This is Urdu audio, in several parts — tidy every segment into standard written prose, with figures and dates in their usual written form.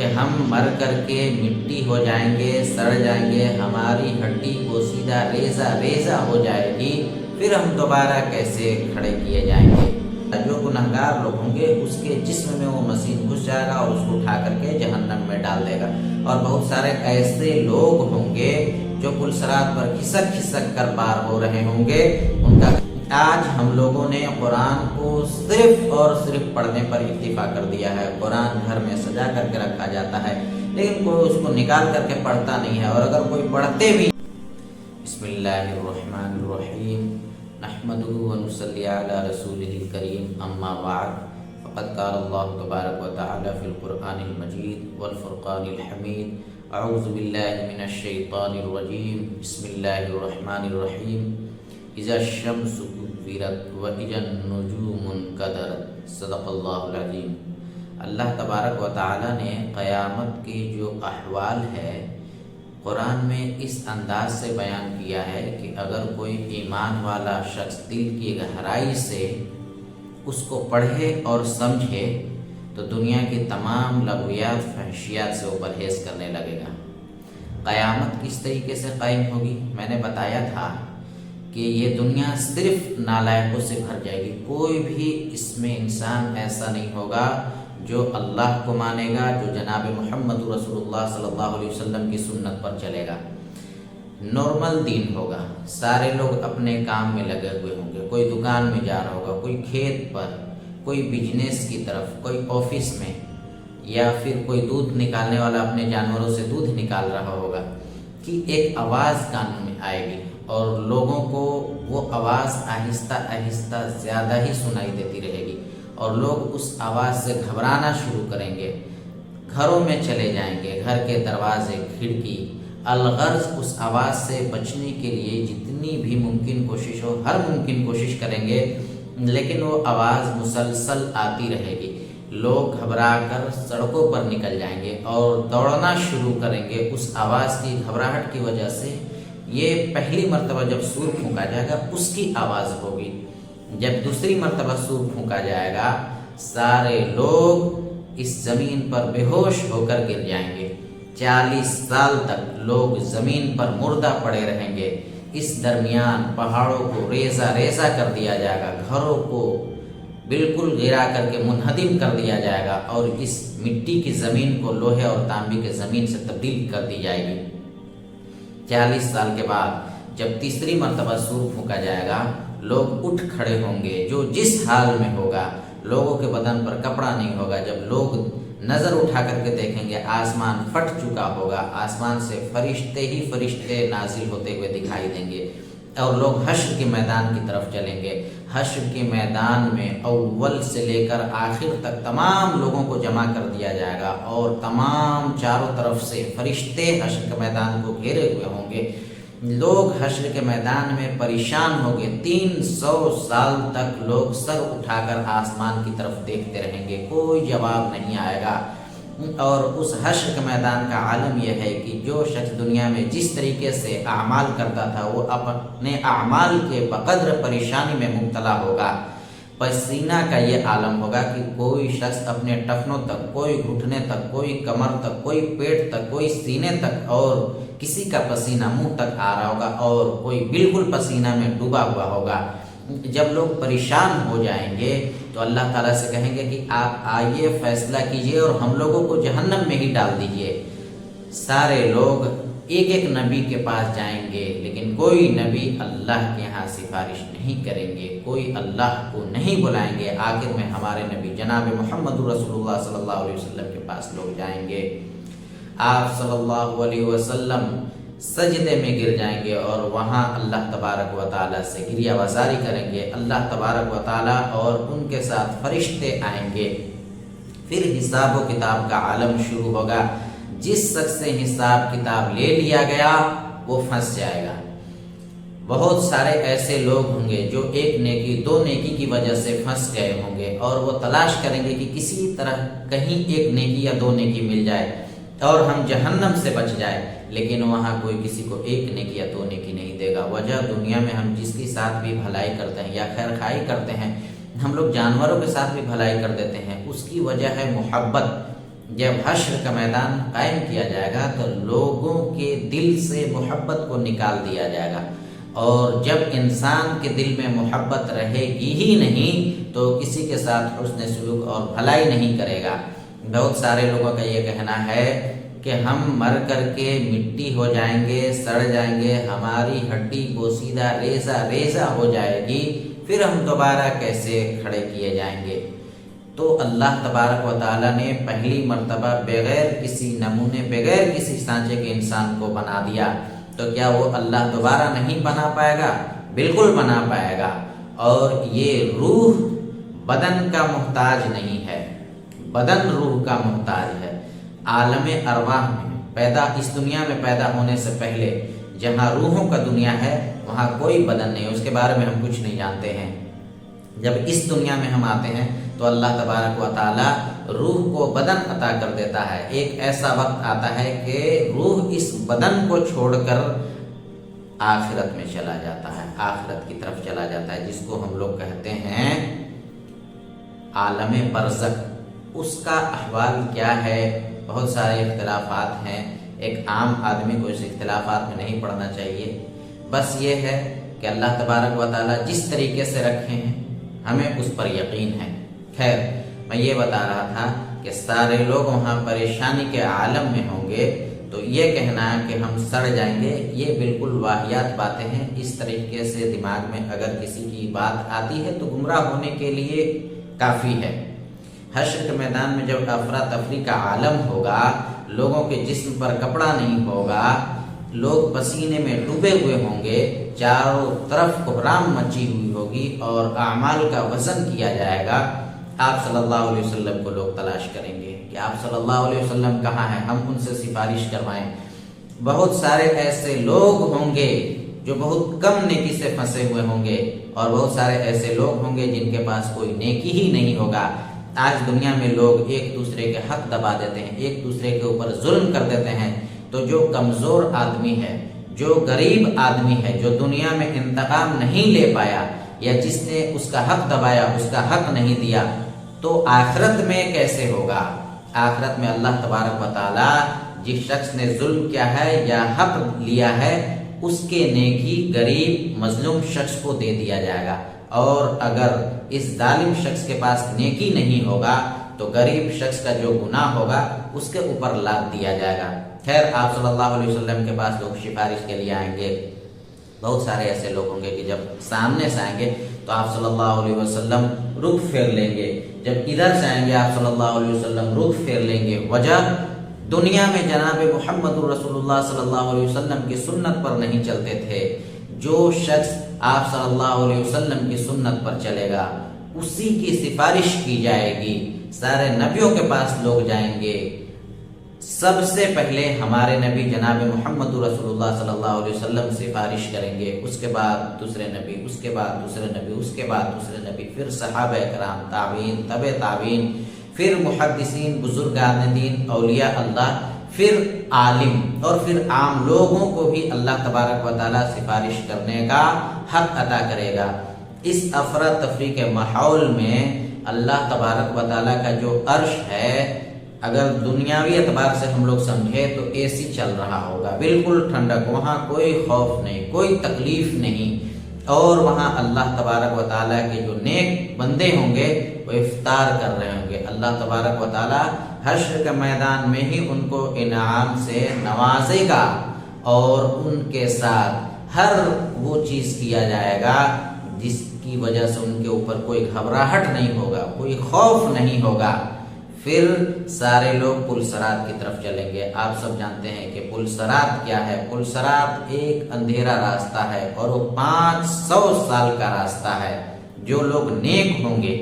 کہ ہم مر کر کے مٹی ہو جائیں گے، سڑ جائیں گے، ہماری ہڈی بوسیدہ ریزہ ریزہ ہو جائے گی، پھر ہم دوبارہ کیسے کھڑے کیے جائیں گے؟ جو گنہگار لوگ ہوں گے اس کے جسم میں وہ مسیح گھس جائے گا اور اس کو اٹھا کر کے جہنم میں ڈال دے گا، اور بہت سارے ایسے لوگ ہوں گے جو پل صراط پر کھسک کھسک کر پار ہو رہے ہوں گے ان کا۔ آج ہم لوگوں نے قرآن کو صرف اور صرف پڑھنے پر اکتفا کر دیا ہے، قرآن گھر میں سجا کر کے رکھا جاتا ہے لیکن کوئی اس کو نکال کر کے پڑھتا نہیں ہے، اور اگر کوئی پڑھتے بھی۔ بسم اللہ الرحمن الرحیم، نحمدہ ونصلی علی رسولہ الکریم، اما بعد، فقد قال اللہ تبارک و تعالی فی القرآن المجید والفرقان الحمید، اعوذ باللہ من الشیطان الرجیم، بسم اللہ الرحمن الرحیم، اذا الشمس کورت واذا النجوم انکدرت، صدق اللہ العظیم۔ اللہ تبارک و تعالی نے قیامت کے جو احوال ہے قرآن میں اس انداز سے بیان کیا ہے کہ اگر کوئی ایمان والا شخص دل کی گہرائی سے اس کو پڑھے اور سمجھے تو دنیا کی تمام لغویات فحشیات سے وہ پرہیز کرنے لگے گا۔ قیامت کس طریقے سے قائم ہوگی؟ میں نے بتایا تھا کہ یہ دنیا صرف نالائقوں سے بھر جائے گی، کوئی بھی اس میں انسان ایسا نہیں ہوگا جو اللہ کو مانے گا، جو جناب محمد رسول اللہ صلی اللہ علیہ وسلم کی سنت پر چلے گا۔ نارمل دین ہوگا، سارے لوگ اپنے کام میں لگے ہوئے ہوں گے، کوئی دکان میں جا رہا ہوگا، کوئی کھیت پر، کوئی بزنس کی طرف، کوئی آفس میں، یا پھر کوئی دودھ نکالنے والا اپنے جانوروں سے دودھ نکال رہا ہوگا کہ ایک آواز کان میں آئے گی اور لوگوں کو وہ آواز آہستہ آہستہ زیادہ ہی سنائی دیتی رہے گی، اور لوگ اس آواز سے گھبرانا شروع کریں گے، گھروں میں چلے جائیں گے، گھر کے دروازے، کھڑکی، الغرض اس آواز سے بچنے کے لیے جتنی بھی ممکن کوشش ہو، ہر ممکن کوشش کریں گے، لیکن وہ آواز مسلسل آتی رہے گی۔ لوگ گھبرا کر سڑکوں پر نکل جائیں گے اور دوڑنا شروع کریں گے اس آواز کی گھبراہٹ کی وجہ سے۔ یہ پہلی مرتبہ جب سور پھونکا جائے گا اس کی آواز ہوگی، جب دوسری مرتبہ سور پھونکا جائے گا سارے لوگ اس زمین پر بے ہوش ہو کر گر جائیں گے، 40 سال تک لوگ زمین پر مردہ پڑے رہیں گے۔ اس درمیان پہاڑوں کو ریزہ ریزہ کر دیا جائے گا، گھروں کو بالکل گرا کر کے منہدم کر دیا جائے گا، اور اس مٹی کی زمین کو لوہے اور تانبے کی زمین سے تبدیل کر دی جائے گی۔ 40 سال کے بعد جب تیسری مرتبہ سور پھونکا جائے گا لوگ اٹھ کھڑے ہوں گے، جو جس حال میں ہوگا، لوگوں کے بدن پر کپڑا نہیں ہوگا۔ جب لوگ نظر اٹھا کر کے دیکھیں گے آسمان پھٹ چکا ہوگا، آسمان سے فرشتے ہی فرشتے نازل ہوتے ہوئے دکھائی دیں گے، اور لوگ حشر کے میدان کی طرف چلیں گے۔ حشر کے میدان میں اول سے لے کر آخر تک تمام لوگوں کو جمع کر دیا جائے گا، اور تمام چاروں طرف سے فرشتے حشر کے میدان کو گھیرے ہوئے ہوں گے۔ لوگ حشر کے میدان میں پریشان ہوں گے، 300 سال تک لوگ سر اٹھا کر آسمان کی طرف دیکھتے رہیں گے، کوئی جواب نہیں آئے گا۔ اور اس حشر کے میدان کا عالم یہ ہے کہ جو شخص دنیا میں جس طریقے سے اعمال کرتا تھا وہ اپنے اعمال کے بقدر پریشانی میں مبتلا ہوگا۔ پسینہ کا یہ عالم ہوگا کہ کوئی شخص اپنے ٹخنوں تک، کوئی گھٹنے تک، کوئی کمر تک، کوئی پیٹ تک، کوئی سینے تک، اور کسی کا پسینہ منہ تک آ رہا ہوگا، اور کوئی بالکل پسینہ میں ڈوبا ہوا ہوگا۔ جب لوگ پریشان ہو جائیں گے تو اللہ تعالیٰ سے کہیں گے کہ آپ آئیے فیصلہ کیجئے اور ہم لوگوں کو جہنم میں ہی ڈال دیجئے۔ سارے لوگ ایک ایک نبی کے پاس جائیں گے، لیکن کوئی نبی اللہ کے ہاں سفارش نہیں کریں گے، کوئی اللہ کو نہیں بلائیں گے۔ آخر میں ہمارے نبی جناب محمد رسول اللہ صلی اللہ علیہ وسلم کے پاس لوگ جائیں گے۔ آپ صلی اللہ علیہ وسلم سجدے میں گر جائیں گے اور وہاں اللہ تبارک و تعالیٰ سے گریہ وزاری کریں گے۔ اللہ تبارک و تعالیٰ اور ان کے ساتھ فرشتے آئیں گے۔ پھر حساب و کتاب کا عالم شروع ہوگا۔ جس شخص سے حساب کتاب لے لیا گیا وہ پھنس جائے گا۔ بہت سارے ایسے لوگ ہوں گے جو ایک نیکی، 2 نیکی کی وجہ سے پھنس گئے ہوں گے، اور وہ تلاش کریں گے کہ کسی طرح کہیں ایک نیکی یا 2 نیکی مل جائے اور ہم جہنم سے بچ جائے، لیکن وہاں کوئی کسی کو 1 نیکی یا 2 نیکی نہیں دے گا۔ وجہ دنیا میں ہم جس کے ساتھ بھی بھلائی کرتے ہیں یا خیر خواہی کرتے ہیں، ہم لوگ جانوروں کے ساتھ بھی بھلائی کر دیتے ہیں، اس کی وجہ ہے محبت۔ جب حشر کا میدان قائم کیا جائے گا تو لوگوں کے دل سے محبت کو نکال دیا جائے گا، اور جب انسان کے دل میں محبت رہے گی ہی نہیں تو کسی کے ساتھ حسن سلوک اور بھلائی نہیں کرے گا۔ بہت سارے لوگوں کا یہ کہنا ہے کہ ہم مر کر کے مٹی ہو جائیں گے، سڑ جائیں گے، ہماری ہڈی بوسیدہ ریزہ ریزہ ہو جائے گی، پھر ہم دوبارہ کیسے کھڑے کیے جائیں گے۔ تو اللہ تبارک و تعالیٰ نے پہلی مرتبہ بغیر کسی نمونے، بغیر کسی سانچے کے انسان کو بنا دیا، تو کیا وہ اللہ دوبارہ نہیں بنا پائے گا؟ بالکل بنا پائے گا۔ اور یہ روح بدن کا محتاج نہیں ہے، بدن روح کا محتاج ہے۔ عالم ارواح میں اس دنیا میں پیدا ہونے سے پہلے جہاں روحوں کا دنیا ہے وہاں کوئی بدن نہیں، اس کے بارے میں ہم کچھ نہیں جانتے ہیں۔ جب اس دنیا میں ہم آتے ہیں تو اللہ تبارک و تعالی روح کو بدن عطا کر دیتا ہے۔ ایک ایسا وقت آتا ہے کہ روح اس بدن کو چھوڑ کر آخرت میں چلا جاتا ہے، آخرت کی طرف چلا جاتا ہے، جس کو ہم لوگ کہتے ہیں عالم برزخ۔ اس کا احوال کیا ہے؟ بہت سارے اختلافات ہیں، ایک عام آدمی کو اس اختلافات میں نہیں پڑنا چاہیے۔ بس یہ ہے کہ اللہ تبارک و تعالیٰ جس طریقے سے رکھے ہیں ہمیں اس پر یقین ہے۔ خیر، میں یہ بتا رہا تھا کہ سارے لوگ وہاں پریشانی کے عالم میں ہوں گے، تو یہ کہنا ہے کہ ہم سڑ جائیں گے، یہ بالکل واہیات باتیں ہیں۔ اس طریقے سے دماغ میں اگر کسی کی بات آتی ہے تو گمراہ ہونے کے لیے کافی ہے۔ حشر کے میدان میں جب افراتفری کا عالم ہوگا، لوگوں کے جسم پر کپڑا نہیں ہوگا، لوگ پسینے میں ڈوبے ہوئے ہوں گے، چاروں طرف کوہرام مچی ہوئی ہوگی اور اعمال کا وزن کیا جائے گا، آپ صلی اللہ علیہ وسلم کو لوگ تلاش کریں گے کہ آپ صلی اللہ علیہ وسلم کہاں ہیں، ہم ان سے سفارش کروائیں۔ بہت سارے ایسے لوگ ہوں گے جو بہت کم نیکی سے پھنسے ہوئے ہوں گے، اور بہت سارے ایسے لوگ ہوں گے جن کے پاس کوئی نیکی ہی نہیں ہوگا۔ آج دنیا میں لوگ ایک دوسرے کے حق دبا دیتے ہیں، ایک دوسرے کے اوپر ظلم کر دیتے ہیں، تو جو کمزور آدمی ہے، جو غریب آدمی ہے، جو دنیا میں انتقام نہیں لے پایا یا جس نے اس کا حق دبایا، اس کا حق نہیں دیا، تو آخرت میں کیسے ہوگا؟ آخرت میں اللہ تبارک و تعالی جس شخص نے ظلم کیا ہے یا حق لیا ہے اس کے نیکی غریب مظلوم شخص کو دے دیا جائے گا، اور اگر اس ظالم شخص کے پاس نیکی نہیں ہوگا تو غریب شخص کا جو گناہ ہوگا اس کے اوپر لاد دیا جائے گا۔ خیر، آپ صلی اللہ علیہ وسلم کے پاس لوگ سفارش کے لیے آئیں گے۔ بہت سارے ایسے لوگ ہوں گے کہ جب سامنے سے آئیں گے تو آپ صلی اللہ علیہ وسلم رخ پھیر لیں گے، جب ادھر سے آئیں گے آپ صلی اللہ علیہ وسلم رخ پھیر لیں گے۔ وجہ، دنیا میں جناب محمد رسول اللہ صلی اللہ علیہ وسلم کی سنت پر نہیں چلتے تھے۔ جو شخص آپ صلی اللہ علیہ وسلم کی سنت پر چلے گا اسی کی سفارش کی جائے گی۔ سارے نبیوں کے پاس لوگ جائیں گے، سب سے پہلے ہمارے نبی جناب محمد رسول اللہ صلی اللہ علیہ وسلم سفارش کریں گے، اس کے بعد دوسرے نبی، اس کے بعد دوسرے نبی، اس کے بعد دوسرے نبی، پھر صحابہ کرام، تابعین، تبع تابعین، پھر محدثین، بزرگان دین، اولیاء اللہ، پھر عالم، اور پھر عام لوگوں کو بھی اللہ تبارک و تعالی سفارش کرنے کا حق عطا کرے گا۔ اس افراتفری کے ماحول میں اللہ تبارک و تعالی کا جو عرش ہے، اگر دنیاوی اعتبار سے ہم لوگ سمجھے تو اے سی چل رہا ہوگا، بالکل ٹھنڈک، وہاں کوئی خوف نہیں، کوئی تکلیف نہیں، اور وہاں اللہ تبارک و تعالیٰ کے جو نیک بندے ہوں گے وہ افطار کر رہے ہوں گے۔ اللہ تبارک و تعالیٰ حشر کے میدان میں ہی ان کو انعام سے نوازے گا، اور ان کے ساتھ ہر وہ چیز کیا جائے گا جس کی وجہ سے ان کے اوپر کوئی گھبراہٹ نہیں ہوگا، کوئی خوف نہیں ہوگا۔ پھر سارے لوگ پل صراط کی طرف چلیں گے۔ آپ سب جانتے ہیں کہ پل صراط کیا ہے۔ پل صراط ایک اندھیرا راستہ ہے، اور وہ 500 سال کا راستہ ہے۔ جو لوگ نیک ہوں گے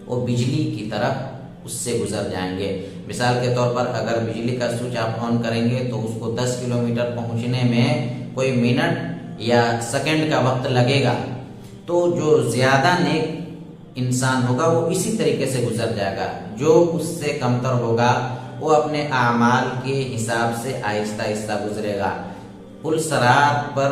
وہ بجلی کی طرف اس سے گزر جائیں گے۔ مثال کے طور پر اگر بجلی کا سوئچ آپ آن کریں گے تو اس کو 10 کلومیٹر پہنچنے میں کوئی منٹ یا سیکنڈ کا وقت لگے گا، تو جو زیادہ نیک انسان ہوگا وہ اسی طریقے سے گزر جائے گا۔ جو اس سے کمتر ہوگا وہ اپنے اعمال کے حساب سے آہستہ آہستہ گزرے گا۔ پل صراط پر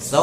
100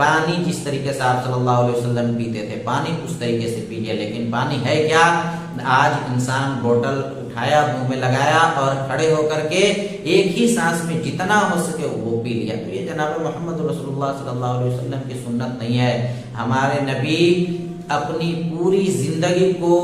پانی جس طریقے سے آپ صلی اللہ علیہ وسلم پیتے تھے پانی اس طریقے سے پیجیے، لیکن پانی ہے کیا؟ آج انسان بوتل اٹھایا، منہ میں لگایا اور کھڑے ہو کر کے ایک ہی سانس میں جتنا ہو سکے وہ پی لیا۔ تو یہ جناب محمد رسول اللہ صلی اللہ علیہ وسلم کی سنت نہیں ہے۔ ہمارے نبی اپنی پوری زندگی کو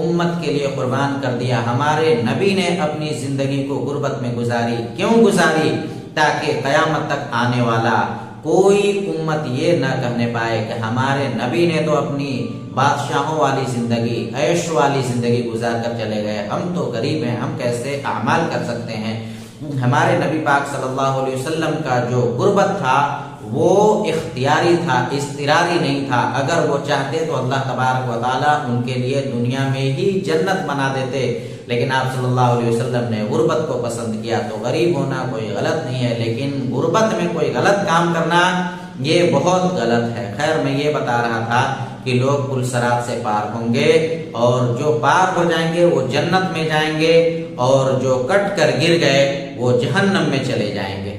امت کے لیے قربان کر دیا۔ ہمارے نبی نے اپنی زندگی کو غربت میں گزاری۔ کیوں گزاری؟ تاکہ قیامت تک آنے والا کوئی امت یہ نہ کہنے پائے کہ ہمارے نبی نے تو اپنی بادشاہوں والی زندگی، عیش والی زندگی گزار کر چلے گئے، ہم تو غریب ہیں، ہم کیسے اعمال کر سکتے ہیں۔ ہمارے نبی پاک صلی اللہ علیہ وسلم کا جو غربت تھا وہ اختیاری تھا، اضطراری نہیں تھا۔ اگر وہ چاہتے تو اللہ تبارک و تعالیٰ ان کے لیے دنیا میں ہی جنت بنا دیتے، لیکن آپ صلی اللہ علیہ وسلم نے غربت کو پسند کیا۔ تو غریب ہونا کوئی غلط نہیں ہے، لیکن غربت میں کوئی غلط کام کرنا یہ بہت غلط ہے۔ خیر، میں یہ بتا رہا تھا کہ لوگ پل صراط سے پار ہوں گے اور جو پار ہو جائیں گے وہ جنت میں جائیں گے، اور جو کٹ کر گر گئے وہ جہنم میں چلے جائیں گے۔